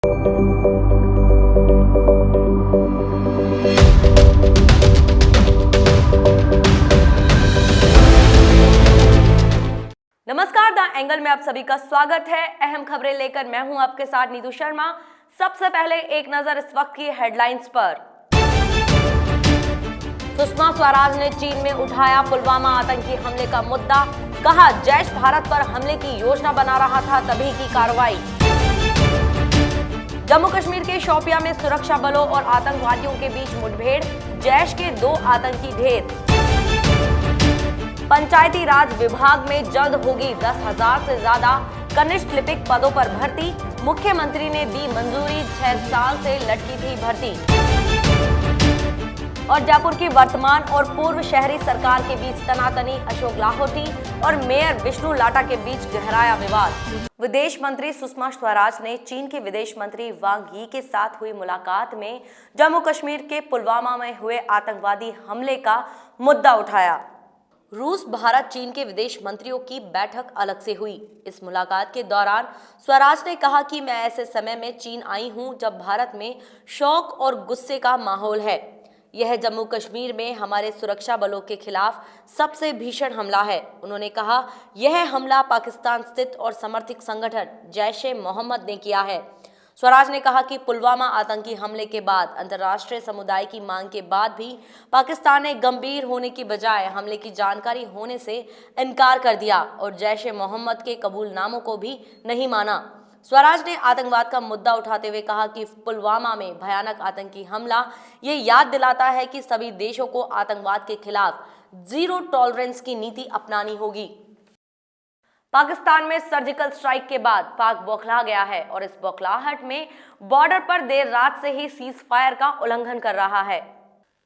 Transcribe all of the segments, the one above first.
नमस्कार, the angle में आप सभी का स्वागत है। अहम खबरें लेकर मैं हूं आपके साथ नीतू शर्मा। सबसे पहले एक नजर इस वक्त की हेडलाइंस पर। सुषमा स्वराज ने चीन में उठाया पुलवामा आतंकी हमले का मुद्दा। कहा, जैश भारत पर हमले की योजना बना रहा था, तभी की कार्रवाई। जम्मू कश्मीर के शोपियां में सुरक्षा बलों और आतंकवादियों के बीच मुठभेड़, जैश के 2 आतंकी ढेर। पंचायती राज विभाग में जल्द होगी 10,000 से ज्यादा कनिष्ठ लिपिक पदों पर भर्ती। मुख्यमंत्री ने दी मंजूरी, 6 साल से लटकी थी भर्ती। और जयपुर की वर्तमान और पूर्व शहरी सरकार के बीच तनातनी, अशोक लाहोटी और मेयर विष्णु लाटा के बीच गहराया विवाद। विदेश मंत्री सुषमा स्वराज ने चीन के विदेश मंत्री वांग यी के साथ हुई मुलाकात में जम्मू कश्मीर के पुलवामा में हुए आतंकवादी हमले का मुद्दा उठाया। रूस, भारत, चीन के विदेश मंत्रियों की बैठक अलग से हुई। इस मुलाकात के दौरान स्वराज ने कहा कि मैं ऐसे समय में चीन आई हूं जब भारत में शौक और गुस्से का माहौल है। यह जम्मू कश्मीर में हमारे सुरक्षा बलों के खिलाफ सबसे भीषण हमला है। उन्होंने कहा, यह हमला पाकिस्तान स्थित और समर्थित संगठन जैश-ए-मोहम्मद ने किया है। स्वराज ने कहा कि पुलवामा आतंकी हमले के बाद अंतर्राष्ट्रीय समुदाय की मांग के बाद भी पाकिस्तान ने गंभीर होने की बजाय हमले की जानकारी होने से इनकार कर दिया और जैश-ए-मोहम्मद के कबूलनामों को भी नहीं माना। स्वराज ने आतंकवाद का मुद्दा उठाते हुए कहा कि पुलवामा में भयानक आतंकी हमला ये याद दिलाता है कि सभी देशों को आतंकवाद के खिलाफ जीरो टॉलरेंस की नीति अपनानी होगी। पाकिस्तान में सर्जिकल स्ट्राइक के बाद पाक बौखला गया है और इस बौखलाहट में बॉर्डर पर देर रात से ही सीज फायर का उल्लंघन कर रहा है।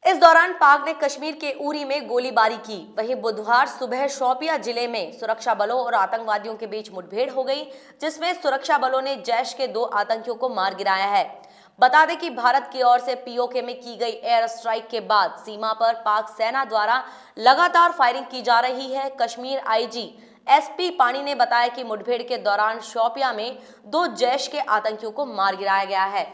इस दौरान पाक ने कश्मीर के उरी में गोलीबारी की। वहीं बुधवार सुबह शोपियां जिले में सुरक्षा बलों और आतंकवादियों के बीच मुठभेड़ हो गई, जिसमें सुरक्षा बलों ने जैश के 2 आतंकियों को मार गिराया है। बता दें कि भारत की ओर से पीओके में की गई एयर स्ट्राइक के बाद सीमा पर पाक सेना द्वारा लगातार फायरिंग की जा रही है। कश्मीर आईजी एसपी पानी ने बताया कि मुठभेड़ के दौरान शोपियां में 2 जैश के आतंकियों को मार गिराया गया है।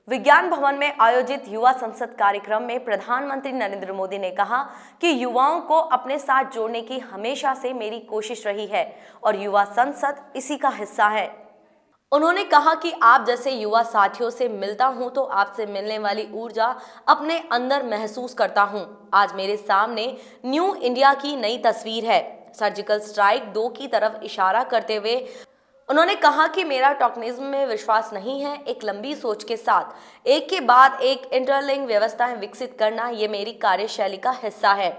विज्ञान भवन में आयोजित युवा संसद कार्यक्रम में प्रधानमंत्री नरेंद्र मोदी ने कहा कि युवाओं को अपने साथ जोड़ने की हमेशा से मेरी कोशिश रही है और युवा संसद इसी का हिस्सा है। उन्होंने कहा कि आप जैसे युवा साथियों से मिलता हूं तो आपसे मिलने वाली ऊर्जा अपने अंदर महसूस करता हूं। आज मेरे सामने न्यू इंडिया की नई तस्वीर है। सर्जिकल स्ट्राइक 2 की तरफ इशारा करते हुए उन्होंने कहा कि मेरा टॉकनिज्म में विश्वास नहीं है। एक लंबी सोच के साथ एक के बाद एक इंटरलिंक व्यवस्थाएं विकसित करना ये मेरी कार्यशैली का हिस्सा है।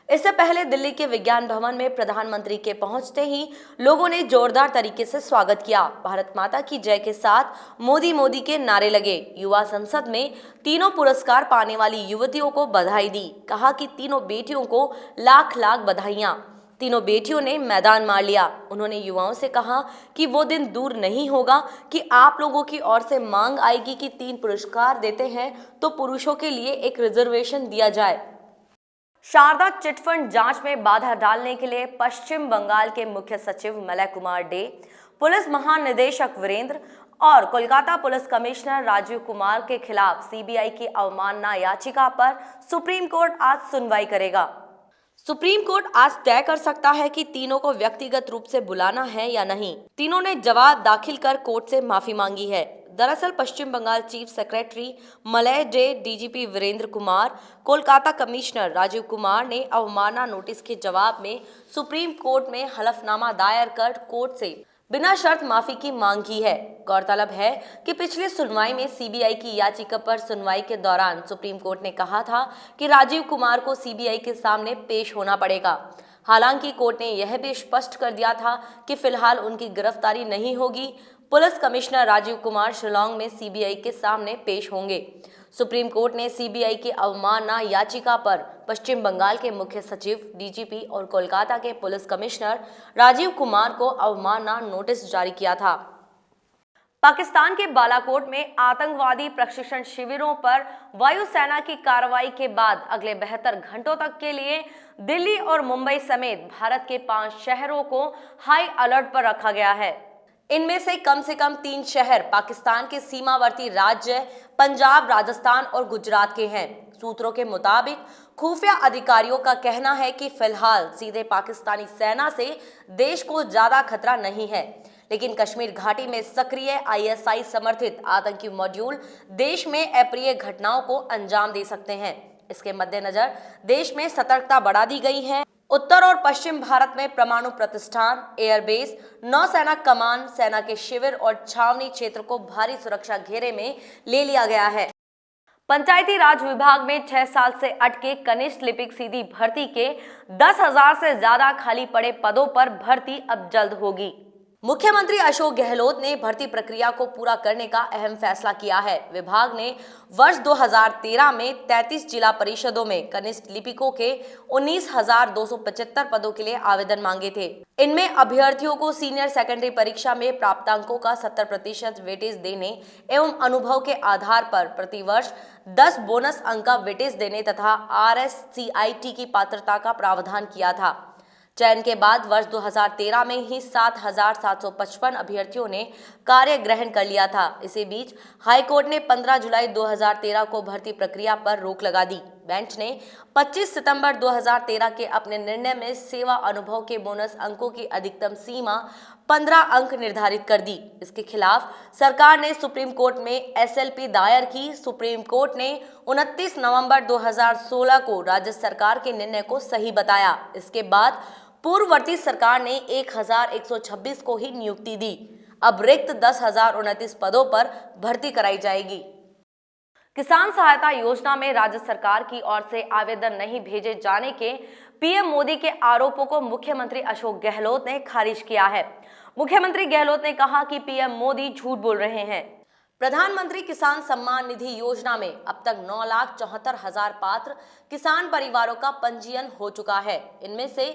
इससे पहले दिल्ली के विज्ञान भवन में प्रधानमंत्री के पहुंचते ही लोगों ने जोरदार तरीके से स्वागत किया। भारत माता की जय के साथ मोदी मोदी के नारे लगे। युवा संसद में तीनों पुरस्कार पाने वाली युवतियों को बधाई दी। कहा कि तीनों बेटियों को लाख लाख बधाइयां। तीनों बेटियों ने मैदान मार लिया। उन्होंने युवाओं से कहा कि वो दिन दूर नहीं होगा कि आप लोगों की ओर से मांग आएगी कि 3 पुरस्कार देते हैं तो पुरुषों के लिए एक रिजर्वेशन दिया जाए। शारदा चिटफंड जांच में बाधा डालने के लिए पश्चिम बंगाल के मुख्य सचिव मलय कुमार डे, पुलिस महानिदेशक वीरेंद्र और कोलकाता पुलिस कमिश्नर राजीव कुमार के खिलाफ सीबीआई की अवमानना याचिका पर सुप्रीम कोर्ट आज सुनवाई करेगा। सुप्रीम कोर्ट आज तय कर सकता है कि तीनों को व्यक्तिगत रूप से बुलाना है या नहीं। तीनों ने जवाब दाखिल कर कोर्ट से माफी मांगी है। दरअसल Paschim Bengal chief secretary Malay De, DGP Virendra Kumar, Kolkata commissioner Rajiv Kumar ने अवमानना नोटिस के जवाब में सुप्रीम कोर्ट में हलफनामा दायर कर कोर्ट से बिना शर्त माफी की मांग की है। गौरतलब है कि पिछली सुनवाई में सीबीआई की याचिका पर सुनवाई के दौरान सुप्रीम कोर्ट ने कहा था कि राजीव कुमार को सीबीआई के सामने पेश होना पड़ेगा। हालांकि कोर्ट ने यह भी स्पष्ट कर दिया था कि फिलहाल उनकी गिरफ्तारी नहीं होगी। पुलिस कमिश्नर राजीव कुमार शिलांग में सीबीआई के सामने पेश होंगे। सुप्रीम कोर्ट ने सीबीआई की अवमानना याचिका पर पश्चिम बंगाल के मुख्य सचिव, डीजीपी और कोलकाता के पुलिस कमिश्नर राजीव कुमार को अवमानना नोटिस जारी किया था। पाकिस्तान के बालाकोट में आतंकवादी प्रशिक्षण शिविरों पर वायुसेना की कार्रवाई के बाद अगले 72 घंटों तक के लिए दिल्ली और मुंबई समेत भारत के 5 शहरों को हाई अलर्ट पर रखा गया है। इनमें से कम 3 शहर पाकिस्तान के सीमावर्ती राज्य पंजाब, राजस्थान और गुजरात के हैं। सूत्रों के मुताबिक खुफिया अधिकारियों का कहना है कि फिलहाल सीधे पाकिस्तानी सेना से देश को ज्यादा खतरा नहीं है, लेकिन कश्मीर घाटी में सक्रिय आईएसआई समर्थित आतंकी मॉड्यूल देश में अप्रिय घटनाओं को अंजाम दे सकते हैं। इसके मद्देनजर देश में सतर्कता बढ़ा दी गई है। उत्तर और पश्चिम भारत में परमाणु प्रतिष्ठान, एयरबेस, नौसेना कमान, सेना के शिविर और छावनी क्षेत्र को भारी सुरक्षा घेरे में ले लिया गया है। पंचायती राज विभाग में 6 साल से अटके कनिष्ठ लिपिक सीधी भर्ती के 10,000 से ज्यादा खाली पड़े पदों पर भर्ती अब जल्द होगी। मुख्यमंत्री अशोक गहलोत ने भर्ती प्रक्रिया को पूरा करने का अहम फैसला किया है। विभाग ने वर्ष 2013 में 33 जिला परिषदों में कनिष्ठ लिपिकों के 19,275 पदों के लिए आवेदन मांगे थे। इनमें अभ्यर्थियों को सीनियर सेकेंडरी परीक्षा में प्राप्तांकों का 70% वेटेज देने एवं अनुभव के आधार पर प्रतिवर्ष 10 बोनस अंक का वेटेज देने तथा RSCIT की पात्रता का प्रावधान किया था। चयन के बाद वर्ष 2013 में ही 7,755 अभ्यर्थियों ने कार्य ग्रहण कर लिया था। इसी बीच हाईकोर्ट ने 15 जुलाई 2013 को भर्ती प्रक्रिया पर रोक लगा दी। बेंच ने 25 सितंबर 2013 के अपने निर्णय में सेवा अनुभव के बोनस अंकों की अधिकतम सीमा 15 अंक निर्धारित कर दी। इसके खिलाफ सरकार ने सुप्रीम कोर्ट में SLP दायर की। सुप्रीम कोर्ट ने 29 नवंबर 2016 को राज्य सरकार के निर्णय को सही बताया। इसके बाद पूर्ववर्ती सरकार ने 1,126 को ही नियुक्ति दी। अब रिक्त 10,029 पदों पर भर्ती कराई जाएगी। किसान सहायता योजना में राज्य सरकार की ओर से आवेदन नहीं भेजे जाने के पीएम मोदी के आरोपों को मुख्यमंत्री अशोक गहलोत ने खारिज किया है। मुख्यमंत्री गहलोत ने कहा कि पीएम मोदी झूठ बोल रहे हैं। प्रधानमंत्री किसान सम्मान निधि योजना में अब तक 9,74,000 पात्र किसान परिवारों का पंजीयन हो चुका है। इनमें से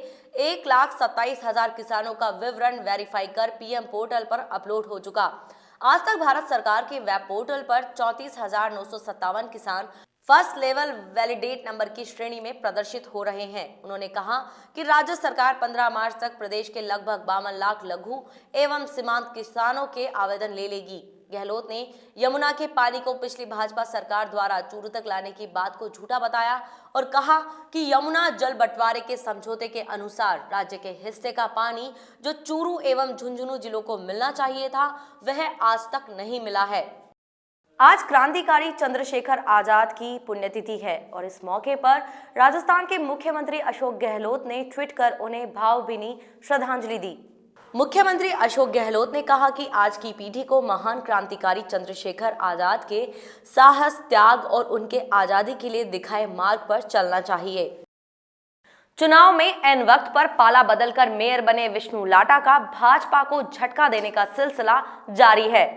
1,27,000 किसानों का विवरण वेरीफाई कर पीएम पोर्टल पर अपलोड हो चुका। आज तक भारत सरकार के वेब पोर्टल पर 34,957 किसान फर्स्ट लेवल वैलिडेट नंबर की श्रेणी में प्रदर्शित हो रहे हैं। उन्होंने कहा कि राज्य सरकार 15 मार्च तक प्रदेश के लगभग 52 लाख लघु एवं सीमांत किसानों के आवेदन ले लेगी। गहलोत ने यमुना के पानी को पिछली भाजपा सरकार द्वारा चूरू तक लाने की बात को झूठा बताया और कहा कि यमुना जल बंटवारे के समझौते के अनुसार राज्य के हिस्से का पानी जो चूरू एवं झुंझुनू जिलों को मिलना चाहिए था, वह आज तक नहीं मिला है। आज क्रांतिकारी चंद्रशेखर आजाद की पुण्यतिथि है और इस मौके पर राजस्थान के मुख्यमंत्री अशोक गहलोत ने ट्वीट कर उन्हें भावभीनी श्रद्धांजलि दी। मुख्यमंत्री अशोक गहलोत ने कहा कि आज की पीढ़ी को महान क्रांतिकारी चंद्रशेखर आजाद के साहस, त्याग और उनके आजादी के लिए दिखाए मार्ग पर चलना चाहिए। चुनाव में एन वक्त पर पाला बदलकर मेयर बने विष्णु लाटा का भाजपा को झटका देने का सिलसिला जारी है।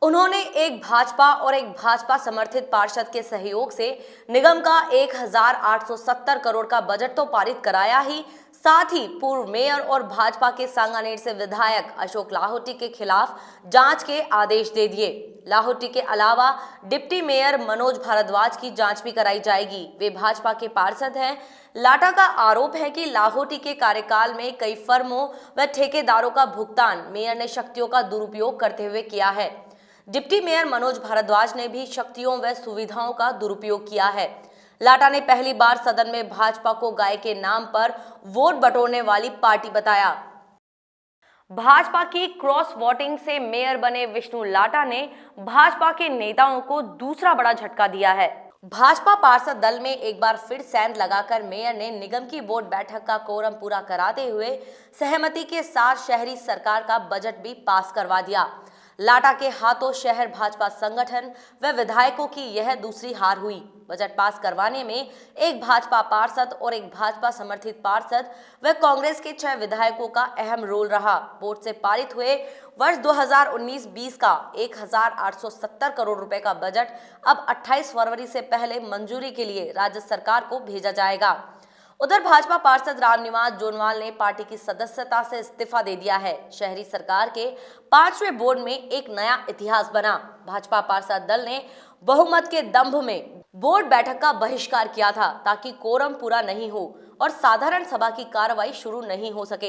उन्होंने एक भाजपा और एक भाजपा समर्थित पार्षद के सहयोग से निगम का 1,870 करोड़ का बजट तो पारित कराया ही, साथ ही पूर्व मेयर और भाजपा के सांगानेर से विधायक अशोक लाहोटी के खिलाफ जांच के आदेश दे दिए। लाहोटी के अलावा डिप्टी मेयर मनोज भारद्वाज की जांच भी कराई जाएगी। वे भाजपा के पार्षद हैं। लाटा का आरोप है कि लाहोटी के कार्यकाल में कई फर्मों व ठेकेदारों का भुगतान मेयर ने शक्तियों का दुरुपयोग करते हुए किया है। डिप्टी मेयर मनोज भारद्वाज ने भी शक्तियों व सुविधाओं का दुरुपयोग किया है। लाटा ने पहली बार सदन में भाजपा को गाय के नाम पर वोट बटोरने वाली पार्टी बताया। भाजपा की क्रॉस वोटिंग से मेयर बने विष्णु लाटा ने भाजपा के नेताओं को दूसरा बड़ा झटका दिया है। भाजपा पार्षद दल में एक बार फिर सेंध लगाकर मेयर ने निगम की बोर्ड बैठक का कोरम पूरा कराते हुए सहमति के साथ शहरी सरकार का बजट भी पास करवा दिया। लाटा के हाथों शहर भाजपा संगठन व विधायकों की यह दूसरी हार हुई। बजट पास करवाने में एक भाजपा पार्षद और एक भाजपा समर्थित पार्षद व कांग्रेस के 6 विधायकों का अहम रोल रहा। बोर्ड से पारित हुए वर्ष 2019-20 का 1,870 करोड़ रुपए का बजट अब 28 फरवरी से पहले मंजूरी के लिए राज्य सरकार को भेजा जाएगा। उधर भाजपा पार्षद रामनिवास जोनवाल ने पार्टी की सदस्यता से इस्तीफा दे दिया है। शहरी सरकार के 5वें बोर्ड में एक नया इतिहास बना। भाजपा पार्षद दल ने बहुमत के दंभ में बोर्ड बैठक का बहिष्कार किया था ताकि कोरम पूरा नहीं हो और साधारण सभा की कार्रवाई शुरू नहीं हो सके।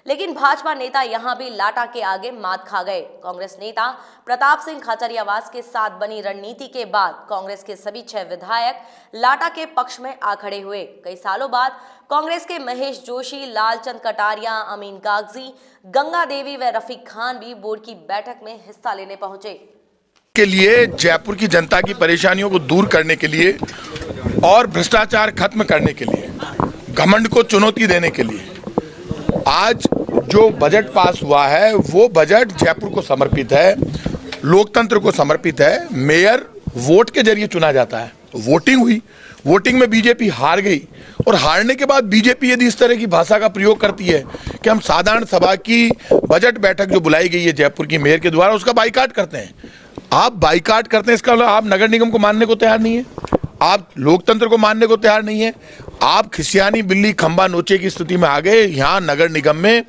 लेकिन भाजपा नेता यहां भी लाटा के आगे मात खा गए। कांग्रेस नेता प्रताप सिंह खाचरियावास के साथ बनी रणनीति के बाद कांग्रेस के सभी 6 विधायक लाटा के पक्ष में आ खड़े हुए। कई सालों बाद कांग्रेस के महेश जोशी, लालचंद कटारिया, अमीन कागजी, गंगा देवी व रफीक खान भी बोर्ड की बैठक में हिस्सा लेने पहुंचे। के लिए, जयपुर की जनता की परेशानियों को दूर करने के लिए और भ्रष्टाचार खत्म करने के लिए, घमंड को चुनौती देने के लिए आज जो बजट पास हुआ है वो बजट जयपुर को समर्पित है, लोकतंत्र को समर्पित है। मेयर वोट के जरिए चुना जाता है। वोटिंग हुई, वोटिंग में बीजेपी हार गई और हारने के बाद बीजेपी यदि इस तरह की भाषा का प्रयोग करती है कि हम साधारण सभा की बजट बैठक जो बुलाई गई है जयपुर की मेयर के द्वारा उसका बाइकाट करते हैं, आप बाइकाट करते हैं, इसका मतलब आप नगर निगम को मानने को तैयार नहीं है, आप लोकतंत्र को मानने को तैयार नहीं है, आप खिसियानी बिल्ली खंबा नोचे की स्थिति में आ गए। यहाँ नगर निगम में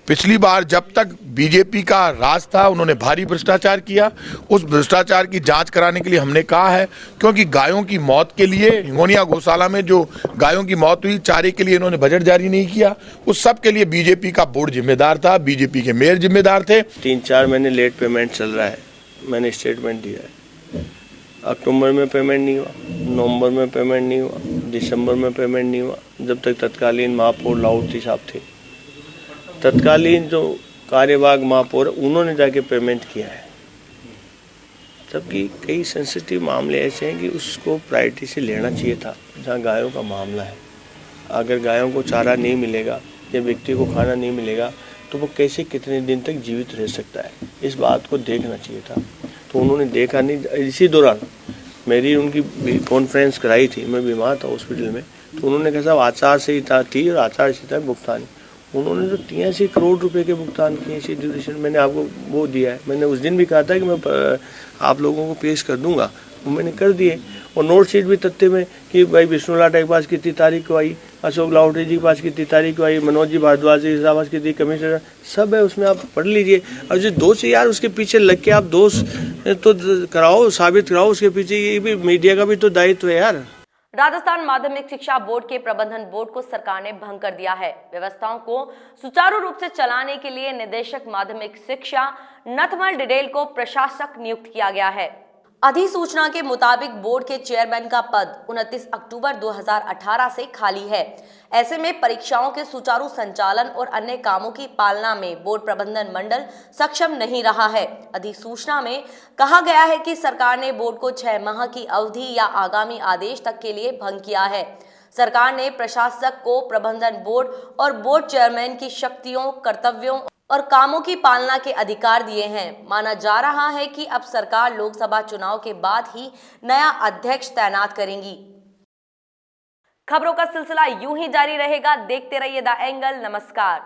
पिछली बार जब तक बीजेपी का राज था उन्होंने भारी भ्रष्टाचार किया। उस भ्रष्टाचार की जांच कराने के लिए हमने कहा है, क्योंकि गायों की मौत के लिए हिंगोनिया गौशाला में जो गायों की मौत हुई, चारे के लिए इन्होंने बजट जारी नहीं किया, उस सब के लिए बीजेपी का बोर्ड जिम्मेदार था, बीजेपी के मेयर जिम्मेदार थे। 3-4 महीने लेट पेमेंट चल रहा है, मैंने स्टेटमेंट दिया है। अक्टूबर में पेमेंट नहीं हुआ, नवंबर में पेमेंट नहीं हुआ, दिसंबर में पेमेंट नहीं हुआ, जब तक तत्कालीन महापौर लाहौटी साहब थे। तत्कालीन जो कार्यवाहक महापौर उन्होंने जाके पेमेंट किया है, जबकि कई सेंसिटिव मामले ऐसे हैं कि उसको प्रायोरिटी से लेना चाहिए था। जहाँ गायों का मामला है, अगर गायों को चारा नहीं मिलेगा या व्यक्ति को खाना नहीं मिलेगा तो वो कैसे कितने दिन तक जीवित रह सकता है, इस बात को देखना चाहिए था। तो उन्होंने देखा नहीं। इसी दौरान मेरी उनकी कॉन्फ्रेंस कराई थी, मैं बीमार था हॉस्पिटल में, तो उन्होंने कहा साहब आचार संहिता थी और आचार संहिता भुगतान, उन्होंने जो 83 करोड़ रुपए के भुगतान किए इसी ड्यूरेशन, मैंने आपको वो दिया है। मैंने उस दिन भी कहा था कि मैं आप लोगों को पेश कर दूंगा, वो मैंने कर दिए। और नोट शीट भी तथ्य में कि भाई विष्णु लाटा के पास कितनी तारीख को आई, अशोक लाहौटी जी के पास कितनी तारीख को आई, मनोज जी भारद्वाज जी के पास कितनी, कमिश्नर सब है उसमें, आप पढ़ लीजिए। और जो दोष है यार उसके पीछे लग के आप दोष तो कराओ, साबित कराओ उसके पीछे, ये भी मीडिया का भी तो दायित्व है यार। राजस्थान माध्यमिक शिक्षा बोर्ड के प्रबंधन बोर्ड को सरकार ने भंग कर दिया है। व्यवस्थाओं को सुचारू रूप से चलाने के लिए निदेशक माध्यमिक शिक्षा नथमल डिडेल को प्रशासक नियुक्त किया गया है। अधिसूचना के मुताबिक बोर्ड के चेयरमैन का पद 29 अक्टूबर 2018 से खाली है। ऐसे में परीक्षाओं के सुचारू संचालन और अन्य कामों की पालना में बोर्ड प्रबंधन मंडल सक्षम नहीं रहा है। अधिसूचना में कहा गया है कि सरकार ने बोर्ड को 6 माह की अवधि या आगामी आदेश तक के लिए भंग किया है। सरकार ने प्रशासक को प्रबंधन बोर्ड और बोर्ड चेयरमैन की शक्तियों, कर्तव्यों और कामों की पालना के अधिकार दिए हैं। माना जा रहा है कि अब सरकार लोकसभा चुनाव के बाद ही नया अध्यक्ष तैनात करेंगी। खबरों का सिलसिला यूं ही जारी रहेगा। देखते रहिए द एंगल। नमस्कार।